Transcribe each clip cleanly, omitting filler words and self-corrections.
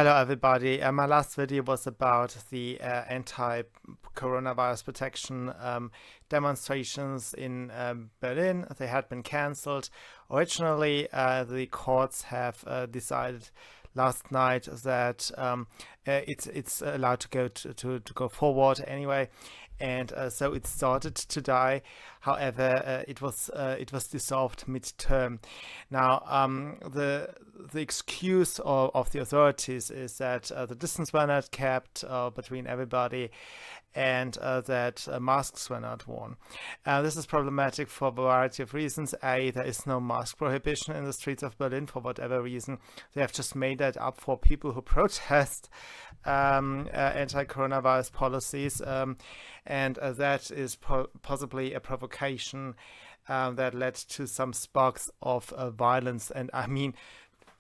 Hello, everybody. My last video was about the anti-coronavirus protection demonstrations in Berlin. They had been cancelled. Originally, the courts have decided last night that it's allowed to go go forward anyway, and so it started to die. However, it was dissolved midterm. Now, the excuse of the authorities is that the distance were not kept between everybody, and that masks were not worn. This is problematic for a variety of reasons. A, there is no mask prohibition in the streets of Berlin for whatever reason. They have just made that up for people who protest anti-coronavirus policies, and that is possibly a provocation that led to some sparks of violence, and I mean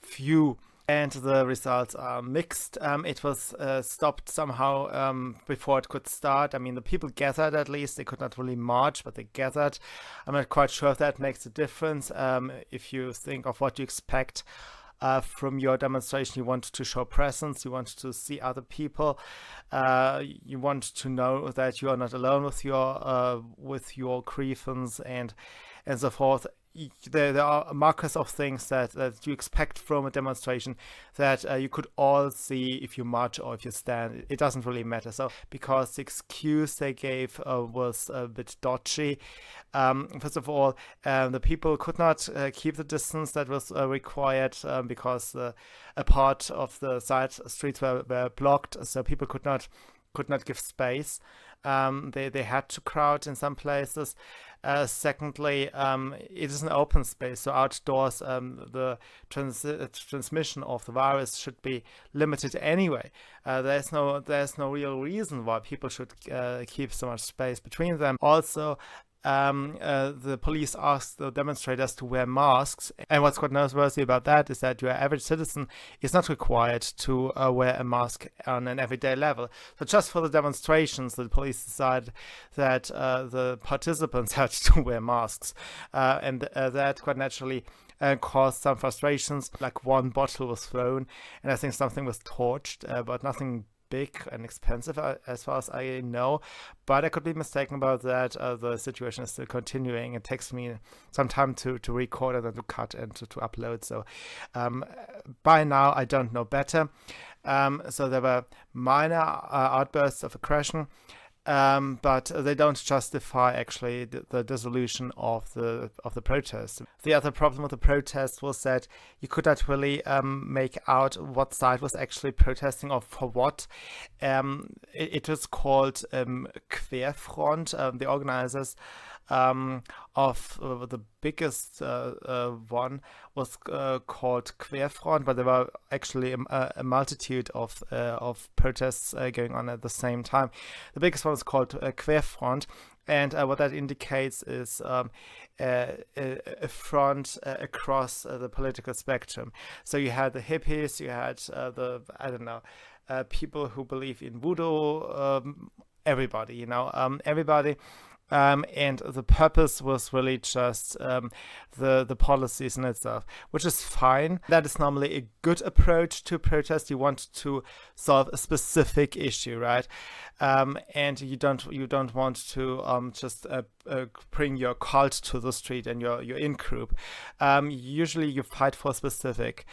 few. And the results are mixed. It was stopped somehow before it could start. I mean, the people gathered at least. They could not really march, but they gathered. I'm not quite sure if that makes a difference. If you think of what you expect from your demonstration, you want to show presence, you want to see other people, you want to know that you are not alone with your grievance and so forth. There are markers of things that you expect from a demonstration that you could all see if you march or if you stand. It doesn't really matter. So because the excuse they gave was a bit dodgy. First of all, the people could not keep the distance that was required because a part of the side streets were blocked, so people could not give space. They had to crowd in some places. Secondly, it is an open space, so outdoors the transmission of the virus should be limited anyway. There's no real reason why people should keep so much space between them. Also, the police asked the demonstrators to wear masks, and what's quite noteworthy about that is that your average citizen is not required to wear a mask on an everyday level. So just for the demonstrations, the police decided that the participants had to wear masks, and that quite naturally caused some frustrations. Like one bottle was thrown, and I think something was torched, but nothing big and expensive as far as I know, but I could be mistaken about that. The situation is still continuing. It takes me some time to record and then to cut and to upload, so by now I don't know better. So there were minor outbursts of aggression, but they don't justify actually the dissolution of the protest. The other problem with the protest was that you could not really make out what side was actually protesting or for what. It was called Querfront. The organizers of the biggest one was called Querfront, but there were actually a multitude of protests going on at the same time. The biggest one was called Querfront, and what that indicates is a front across the political spectrum. So you had the hippies, you had people who believe in voodoo, everybody, everybody. And the purpose was really just the policies in itself, which is fine. That is normally a good approach to protest. You want to solve a specific issue, right? And you don't want to just bring your cult to the street and your in group. Usually you fight for specific.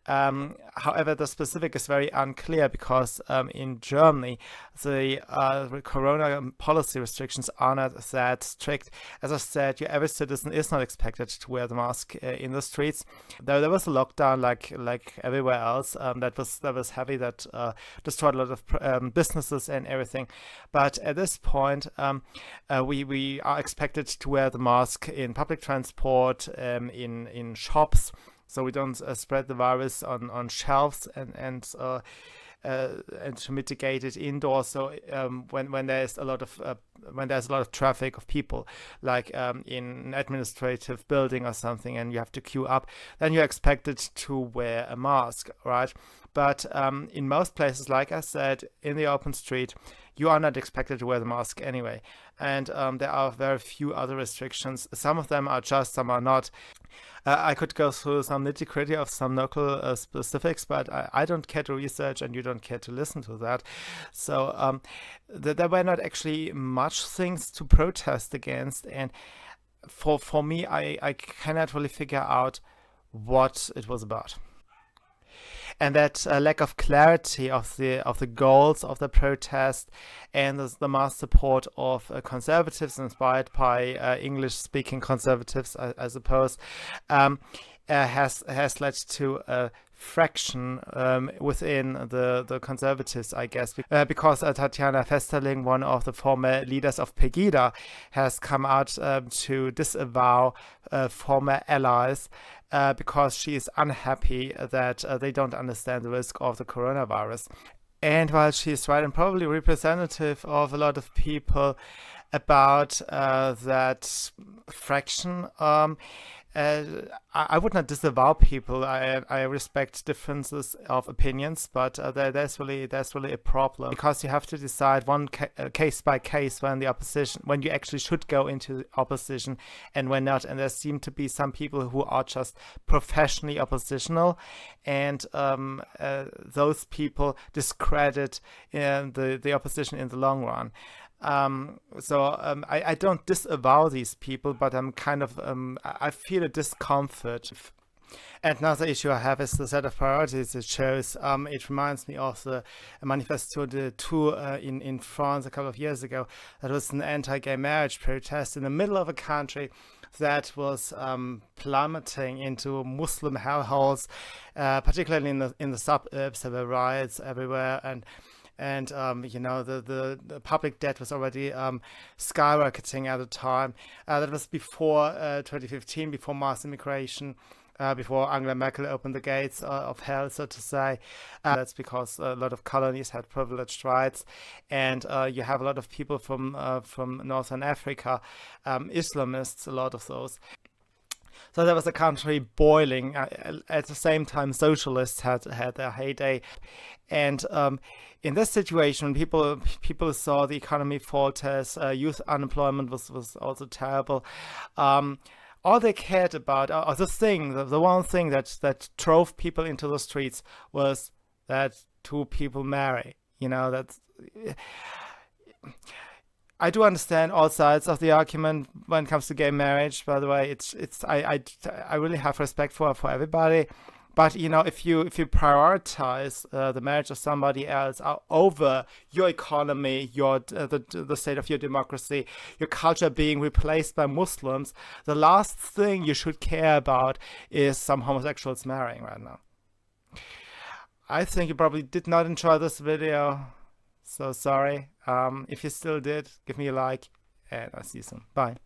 However, the specific is very unclear because in Germany the corona policy restrictions are not that strict. As I said, your average citizen is not expected to wear the mask in the streets. There was a lockdown like everywhere else that was heavy, that destroyed a lot of businesses and everything. But at this point, we are expected to wear the mask in public transport, in shops, so we don't spread the virus on shelves and to mitigate it indoors. So when there's a lot of traffic of people, like in an administrative building or something, and you have to queue up, then you're expected to wear a mask, right? But in most places, like I said, in the open street, you are not expected to wear the mask anyway. and there are very few other restrictions. Some of them are just, some are not. I could go through some nitty-gritty of some local specifics, but I don't care to research, and you don't care to listen to that. So there were not actually much things to protest against, and for me, I cannot really figure out what it was about. And that lack of clarity of the goals of the protest, and the mass support of conservatives, inspired by English-speaking conservatives, I suppose, has led to a fraction within the conservatives, I guess, because Tatjana Festerling, one of the former leaders of Pegida, has come out to disavow former allies because she is unhappy that they don't understand the risk of the coronavirus. And while she is right and probably representative of a lot of people about that fraction, I would not disavow people. I respect differences of opinions, but there's really a problem, because you have to decide case by case when you actually should go into opposition and when not. And there seem to be some people who are just professionally oppositional, and those people discredit the opposition in the long run. I don't disavow these people, but I'm kind of I feel a discomfort. And another issue I have is the set of priorities it shows. It reminds me of the Manifesto de Tours in France a couple of years ago. That was an anti-gay marriage protest in the middle of a country that was plummeting into Muslim hellholes, particularly in the suburbs. There were riots everywhere, and the public debt was already skyrocketing at the time. That was before 2015, before mass immigration, before Angela Merkel opened the gates of hell, so to say. That's because a lot of colonies had privileged rights, and you have a lot of people from Northern Africa, Islamists, a lot of those. So there was a country boiling. At the same time, socialists had their heyday, and in this situation, people saw the economy falters. Youth unemployment was also terrible. All they cared about, or the one thing that drove people into the streets, was that two people marry. That's. I do understand all sides of the argument when it comes to gay marriage. By the way, I really have respect for everybody. But if you prioritize the marriage of somebody else over your economy, the state of your democracy, your culture being replaced by Muslims, the last thing you should care about is some homosexuals marrying right now. I think you probably did not enjoy this video, so sorry. If you still did, give me a like, and I'll see you soon. Bye.